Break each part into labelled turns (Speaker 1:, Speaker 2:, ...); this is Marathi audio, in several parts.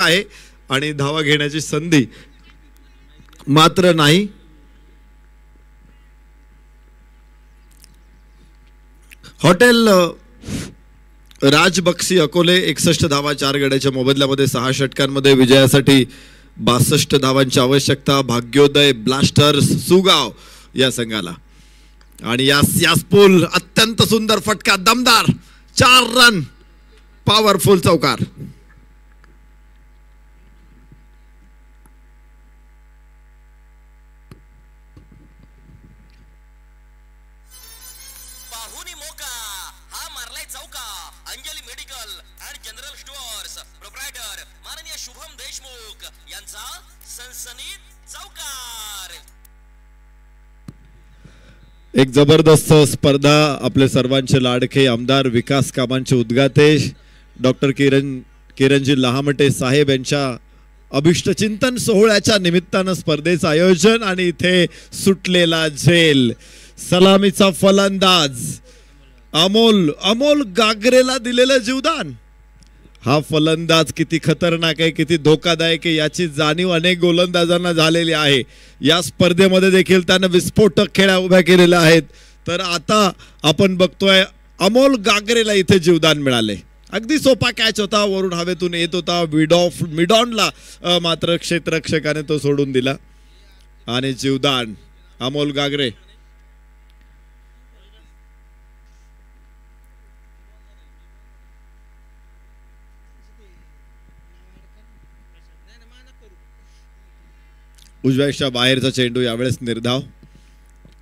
Speaker 1: आहे आणि धावा घेण्याची संधी मात्र नाही. हॉटेल राजबक्षी अकोले 61 धावा 4 गड्याच्या मोबदल्यामध्ये 6 षटकांमध्ये विजयासाठी 62 धावांची आवश्यकता. भाग्योदय ब्लास्टर्स सुगाव या संघाला आणि यास पूल अत्यंत सुंदर फटका, दमदार 4 रन, पॉवरफुल चौकार. एक जबरदस्त स्पर्धा. आपले सर्वांचे लाडके आमदार विकास कामांचे उद्गाते डॉक्टर किरणजी लहामटे साहेब यांच्या अभिष्टचिंतन सोहळ्याच्या निमित्तानं स्पर्धेचं आयोजन आणि इथे सुटलेला झेल. सलामीचा फलंदाज अमोल गागरेला दिलेलं जीवदान. हा फलंदाज किती खतरनाक आहे, किती धोकादायक आहे याची जाणीव अनेक गोलंदाजांना झालेली आहे. या स्पर्धेमध्ये देखील त्यानं विस्फोटक खेळ्या उभ्या केलेल्या आहेत. तर आता आपण बघतोय अमोल गागरेला इथे जीवदान मिळाले. अगदी सोपा कॅच होता, वरून हवेतून येत होता, मिडॉनला मात्र क्षेत्ररक्षकाने तो सोडून दिला आणि जीवदान अमोल गागरे. उजव्याच्या बाहेरचा चेंडू यावेळेस निर्धाव.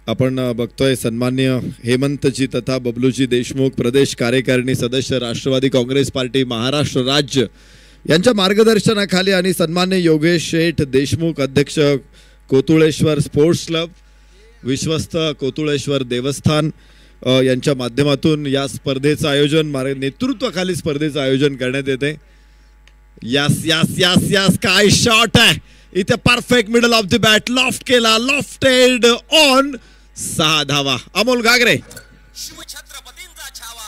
Speaker 1: आपण बघतोय सन्मान्य हेमंतजी तथा बबलूजी देशमुख प्रदेश कार्यकारिणी सदस्य राष्ट्रवादी काँग्रेस पार्टी महाराष्ट्र राज्य यांच्या मार्गदर्शनाखाली आणि सन्मान्य योगेश शेठ देशमुख अध्यक्ष कोतुळेश्वर स्पोर्ट्स क्लब विश्वस्त कोतुळेश्वर देवस्थान यांच्या माध्यमातून या स्पर्धेचं आयोजन नेतृत्वाखाली स्पर्धेचं आयोजन करण्यात येते. यास यास यास यास काय शॉट आहे इथे, perfect middle of the bat, loft केला, लॉफ्टेड ऑन 6 धावा. अमोल गागरे
Speaker 2: शिवछत्रपतींचा छावा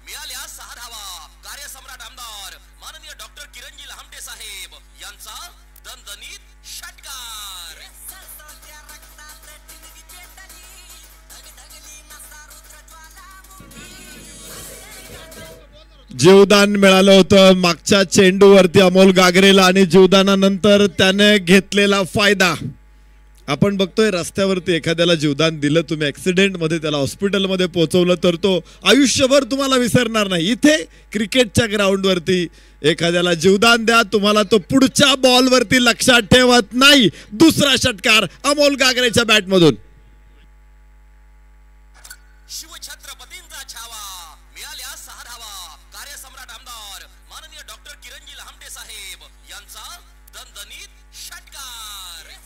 Speaker 2: मिळाल्या 6 धावा. कार्यसम्राट आमदार माननीय डॉक्टर किरणजी लहामटे साहेब यांचा दणदणीत षटकार.
Speaker 1: जीवदान मिळालं होतं मागच्या चेंडूवरती अमोल गागरेला आणि जीवदानानंतर त्याने घेतलेला फायदा. आपण बघतोय रस्त्यावरती एखाद्याला जीवदान दिलं तुम्ही, ऍक्सिडेंट मध्ये त्याला हॉस्पिटलमध्ये पोहोचवलं तर तो आयुष्यभर तुम्हाला विसरणार नाही. इथे क्रिकेटच्या ग्राउंडवरती एखाद्याला जीवदान द्या, तुम्हाला तो पुढच्या बॉलवरती लक्षात ठेवत नाही. दुसरा षटकार अमोल गागरेच्या बॅटमधून.
Speaker 2: शिवछत्रपतींचा छावा मिळाल्या 6 धावा. कार्यसम्राट आमदार माननीय डॉक्टर किरणजी लहामटे साहेब यांचा दणदणीत षटकार.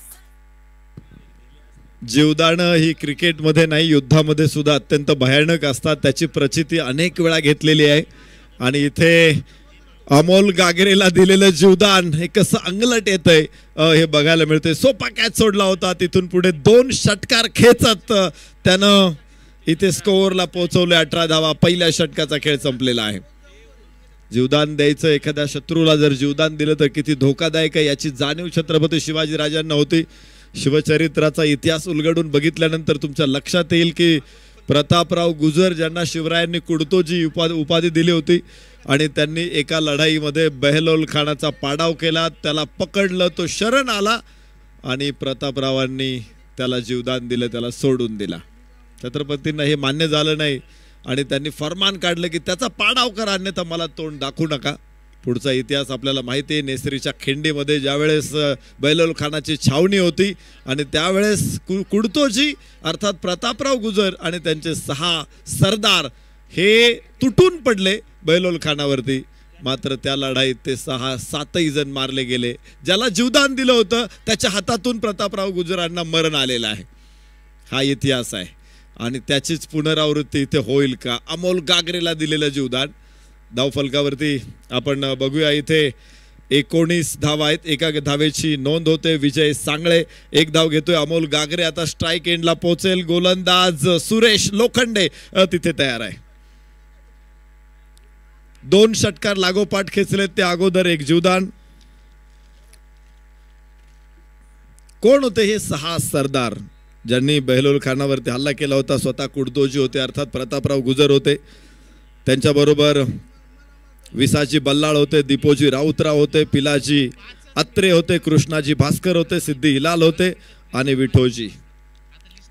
Speaker 1: जीवदान ही क्रिकेटमध्ये नाही युद्धामध्ये सुद्धा अत्यंत भयानक असतात. त्याची प्रचिती अनेक वेळा घेतलेली आहे आणि इथे अमोल गागरेला दिलेलं जीवदान हे कसं अंगलट येतंय हे बघायला मिळते. सोपा कॅच सोडला होता, तिथून पुढे 2 षटकार खेचत त्यानं इथे स्कोअरला पोहोचवले 18 धावा. पहिल्या षटकाचा खेळ संपलेला आहे. जीवदान द्यायचं, एखाद्या शत्रूला जर जीवदान दिलं तर किती धोकादायक आहे याची जाणीव छत्रपती शिवाजीराजांना होती. शिवचरित्राचा इतिहास उलगडून बघितल्यानंतर तुमच्या लक्षात येईल की प्रतापराव गुजर ज्यांना शिवरायांनी कुडतोजी उपाधी दिली होती आणि त्यांनी एका लढाईमध्ये बेहलोल खानाचा पाडाव केला, त्याला पकडलं, तो शरण आला आणि प्रतापरावांनी त्याला जीवदान दिलं, त्याला सोडून दिला. छत्रपतींना हे मान्य झालं नाही आणि त्यांनी फरमान काढलं की त्याचा पाडाव करा, अन्यथा मला तोंड दाखवू नका. पुढचा इतिहास आपल्याला माहिती आहे. नेसरीच्या खिंडीमध्ये ज्यावेळेस बेहलोल खानाची छावणी होती आणि त्यावेळेस कुडतोजी अर्थात प्रतापराव गुजर आणि त्यांचे 6 सरदार हे तुटून पडले बेहलोल खानावरती. मात्र त्या लढाईत ते 6-7 जण मारले गेले. ज्याला जीवदान दिलं होतं त्याच्या हातातून प्रतापराव गुजरांना मरण आलेलं आहे. हा इतिहास आहे आणि त्याचीच पुनरावृत्ती इथे होईल का? अमोल गागरेला दिलेलं जीवदान. धावफलकावरती आपण बघूया इथे 19 धावा आहेत. एका धावेची नोंद होते. विजय सांगळे 1 धाव घेतोय. अमोल गागरे आता स्ट्राईक एंडला पोहोचेल. गोलंदाज सुरेश लोखंडे तिथे तयार आहे. 2 षटकार लागोपाठ खेचले, ते अगोदर 1 जीवदान. कोण होते हे 6 सरदार ज्यांनी बेहलोल खानावरती हल्ला केला होता? स्वतः कुडदोजी होते, अर्थात प्रतापराव गुजर होते, त्यांच्याबरोबर विसाजी बल्लाळ होते, दीपोजी राऊतराव होते, पिलाजी अत्रे होते, कृष्णाजी भास्कर होते, सिद्धी हिलाल होते आणि विठोजी.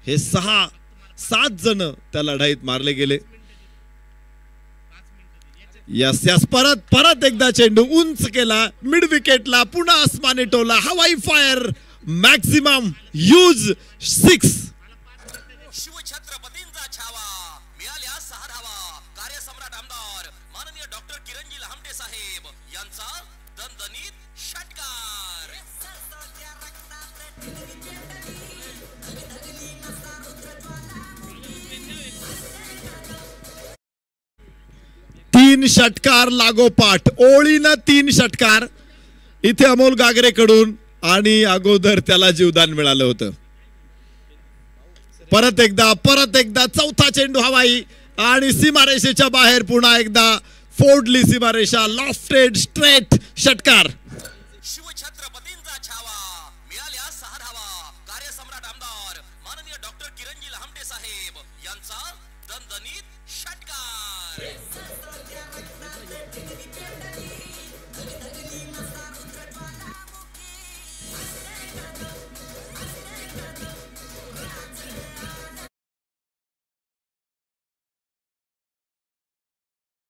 Speaker 1: हे 7 जण त्या लढाईत मारले गेले. यस परत एकदा चेंडू उंच केला, मिड विकेटला, पुन्हा आसमानी टोला, हवाई फायर, मॅक्सिमम यूज 6.
Speaker 2: शिवछत्रपतींचा छावा, मिळाल्या 6 धावा. कार्यसम्राट आमदार माननीय डॉक्टर किरणजी लहामटे साहेब यांचा दणदणीत षटकार.
Speaker 1: 3 षटकार लागोपाठ, ओळीनं 3 षटकार इथे अमोल गागरे कडून, आणि अगोदर त्याला जीवदान मिळालं होतं. परत एकदा चौथा चेंडू हवाई आणि सीमारेषेच्या बाहेर पुन्हा एकदा फोडली सीमारेषा, लॉफ्टेड स्ट्रेट षटकार.
Speaker 2: शिवछत्रपतींचा छावा, मिळाल्या 6 धावा. कार्यसम्राट आमदार माननीय डॉक्टर किरणजी लहामटे साहेब यांचा दणदणीत षटकार.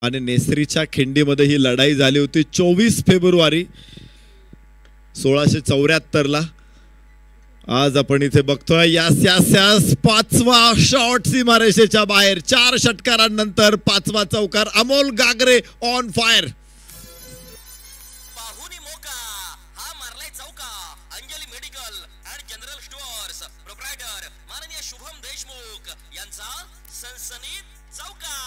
Speaker 1: आणि नेसरीच्या खिंडीमध्ये ही लढाई झाली होती 24 फेब्रुवारी 1674 ला. आज आपण इथे बघतोय यास 5वा शॉट सीमारेषेच्या बाहेर, 4 षटकारांनंतर 5वा चौकार. Amol Gagare on fire.
Speaker 2: पाहुणी मोका हा मारलाय चौका. Anjali medical and general stores proprietor माननीय शुभम देशमुख यांचा सनसनीत चौका.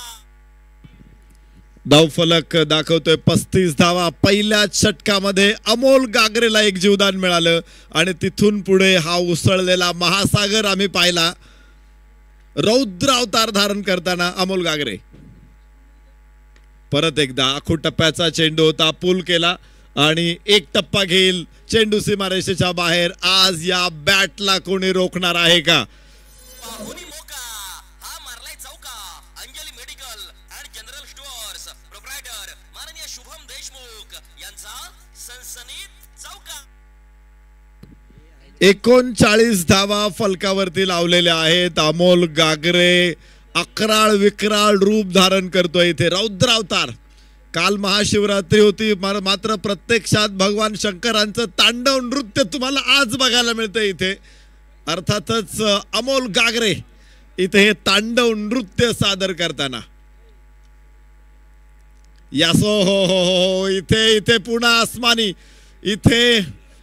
Speaker 1: धावफलक दाखवतोय 35 धावा. पहिल्याच षटकामध्ये अमोल गागरेला एक जीवदान मिळालं आणि तिथून पुढे हा उसळलेला महासागर आम्ही पाहिला. रौद्र अवतार धारण करताना अमोल गागरे. परत एकदा आखू टप्प्याचा चेंडू होता, पूल केला आणि 1 टप्पा घेईल. चेंडू सीमारेषेच्या बाहेर. आज या बॅटला कोणी रोखणार आहे का?
Speaker 2: पाहुणी मोका हा मारलाय चौका. Anjali medical and general stores proprietor माननीय शुभम देशमुख यांचा सनसनीत चौका.
Speaker 1: 39 धावा फलकावरती लावलेल्या आहेत. अमोल गागरे अकराळ विक्राळ रूप धारण करतोय इथे, रौद्र अवतार. काल महाशिवरात्री होती, मात्र प्रत्यक्षात भगवान शंकरांचं तांडव नृत्य तुम्हाला आज बघायला मिळतंय इथे. अर्थातच अमोल गागरे इथे हे तांडव नृत्य सादर करताना. यासो हो इथे पुन्हा आसमानी, इथे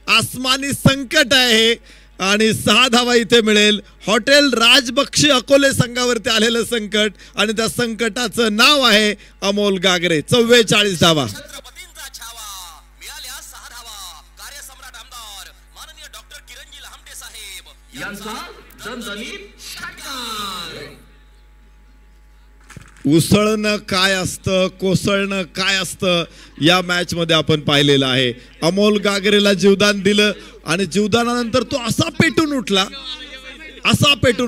Speaker 1: आसमानी संकट आहे आणि 6 धावा इथे मिळेल. हॉटेल राजबक्षी अकोले संघावरती आलेलं संकट आणि त्या संकटाचं नाव आहे अमोल गागरे. 44 धावा.
Speaker 2: छत्रपतींचा छावा, मिळाल्या 6 धावा. कार्यसम्राट आमदार माननीय डॉक्टर किरणजी लहामटे साहेब यांचा दणदणीत षटकार.
Speaker 1: उसळणं काय असतं, कोसळणं काय असतं, या मॅच मध्ये आपण पाहिलेलं आहे. अमोल गागरेला जीवदान दिलं आणि जीवदानानंतर तो असा पेटून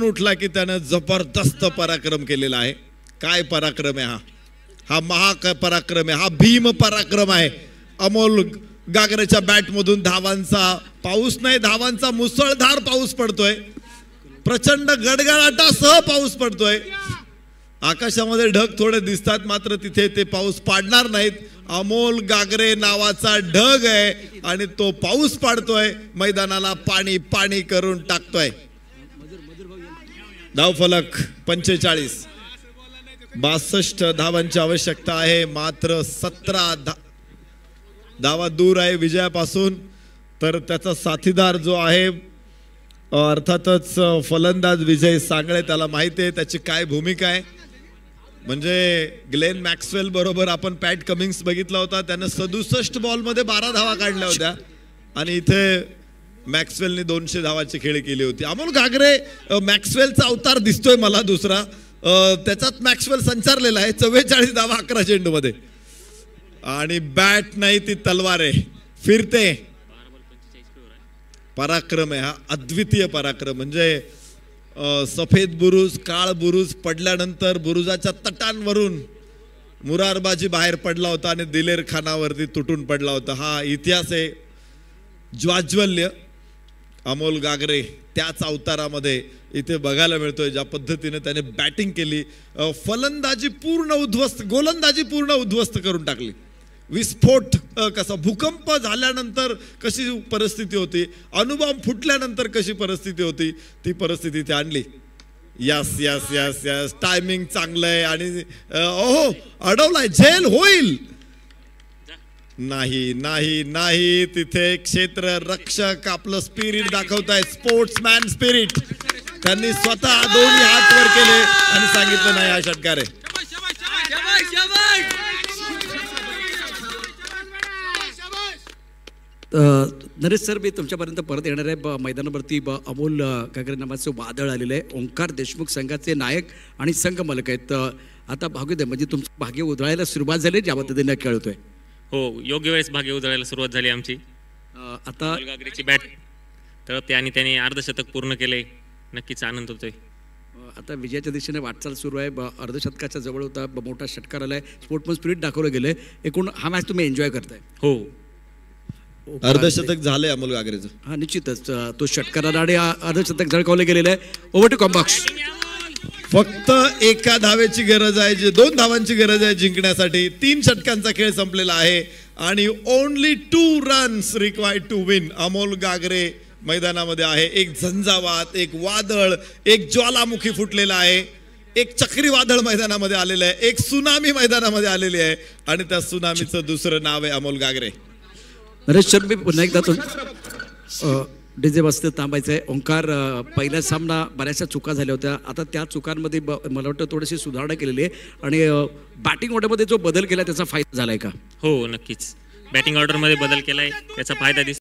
Speaker 1: उठला की त्यानं जबरदस्त पराक्रम केलेला आहे. काय पराक्रम आहे हा महापराक्रम आहे, हा भीम पराक्रम आहे. अमोल गागरेच्या बॅट मधून धावांचा पाऊस नाही, धावांचा मुसळधार पाऊस पडतोय. प्रचंड गडगडाटासह पाऊस पडतोय. आकाशामध्ये ढग थोडे दिसतात, मात्र तिथे ते पाऊस पाडणार नाहीत. अमोल गागरे नावाचा ढग आहे आणि तो पाऊस पाडतोय, मैदानाला पाणी पाणी करून टाकतोय. धावफलक 45. 62 धावांची आवश्यकता आहे, मात्र 17 धावा दूर आहे विजयापासून. तर त्याचा साथीदार जो आहे अर्थातच फलंदाज विजय सांगळे, त्याला माहिती आहे त्याची काय भूमिका आहे. म्हणजे ग्लेन मॅक्सवेल बरोबर आपण पॅट कमिन्स बघितला होता, त्यानं 67 बॉलमध्ये 12 धावा काढल्या होत्या आणि इथे मॅक्सवेलने 200 धावाची खेळी केली होती. अमोल गागरे मॅक्सवेलचा अवतार दिसतोय मला दुसरा, त्याच्यात मॅक्सवेल संचारलेला आहे. 44 धावा 11 चेंडू मध्ये आणि बॅट नाही ती तलवार आहे, फिरते. पराक्रम आहे हा अद्वितीय पराक्रम. म्हणजे सफेद बुरुज काळ बुरुज पडल्यानंतर बुरुजाच्या तटांवरून मुरारबाजी बाहेर पडला होता आणि दिलेर खानावरती तुटून पडला होता. हा इतिहास आहे. ज्वाज्वल्य अमोल गागरे त्याच अवतारामध्ये इथे बघायला मिळतोय. ज्या पद्धतीने त्याने बॅटिंग केली, फलंदाजी पूर्ण उद्ध्वस्त, गोलंदाजी पूर्ण उद्ध्वस्त करून टाकली. विस्फोट कसा, भूकंप झाल्यानंतर कशी परिस्थिती होती, अणुबॉम्ब फुटल्यानंतर कशी परिस्थिती होती, ती परिस्थिती इथे आणली. Yes yes yes yes timing चांगलं आहे आणि ओहो अडवलाय, झेल होईल. नाही नाही नाही, तिथे क्षेत्र रक्षक आपलं स्पिरिट दाखवताय, स्पोर्ट्समॅन स्पिरिट. त्यांनी स्वतः दोन्ही हात वर केले आणि सांगितलं नाही हा षटकार आहे.
Speaker 3: नरेश सर, मी तुमच्यापर्यंत परत येणार आहे. मैदानावरती अमोल गागरे नावाचं वादळ आलेलं आहे. ओंकार देशमुख संघाचे नायक आणि संघ मालक आहेत. आता भाग्योदय म्हणजे तुमचं भाग्य उधळायला सुरुवात झाली ज्या पद्धतीने खेळतोय.
Speaker 4: हो, योग्य वेळेस भाग्य उधळायला सुरुवात झाली आमची.
Speaker 3: आता
Speaker 4: गागरेची बॅट तर त्याने अर्धशतक पूर्ण केले. नक्कीच आनंद होतोय.
Speaker 3: आता विजयाच्या दिशेने वाटचाल सुरू आहे. अर्धशतकाच्या जवळ होता, मोठा षटकार आलाय, स्पोर्ट्समन स्पिरिट दाखवलं गेलंय. एकूण हा मॅच तुम्ही एन्जॉय करताय.
Speaker 4: हो,
Speaker 1: अर्धशतक झालंय अमोल गागरेचं.
Speaker 3: हा निश्चितच तो षटकाराला आणि अर्धशतक झळकावलं गेलेलं आहे. ओव्हर टू कॉम्बॉक्स.
Speaker 1: फक्त एका धावेची गरज आहे, जे 2 धावांची गरज आहे जिंकण्यासाठी. 3 षटकांचा खेळ संपलेला आहे आणि only 2 runs required to win. Amol Gagare मैदानामध्ये आहे. एक झंझावात, एक वादळ, एक ज्वालामुखी फुटलेला आहे, एक चक्रीवादळ मैदानामध्ये आलेलं आहे, एक सुनामी मैदानामध्ये आलेली आहे आणि त्या सुनामीचं दुसरं नाव आहे अमोल गागरे.
Speaker 3: नरेश सर, मी पुन्हा एकदा डीजे वाजते थांबायचं आहे. ओंकार, पहिला सामना बऱ्याचशा चुका झाल्या होत्या. आता त्या चुकांमध्ये मला वाटतं थोडीशी सुधारणा केलेली आहे आणि बॅटिंग ऑर्डरमध्ये जो बदल केला त्याचा फायदा झालाय का?
Speaker 4: हो नक्कीच. बॅटिंग ऑर्डरमध्ये बदल केलाय, त्याचा फायदा दिसतो.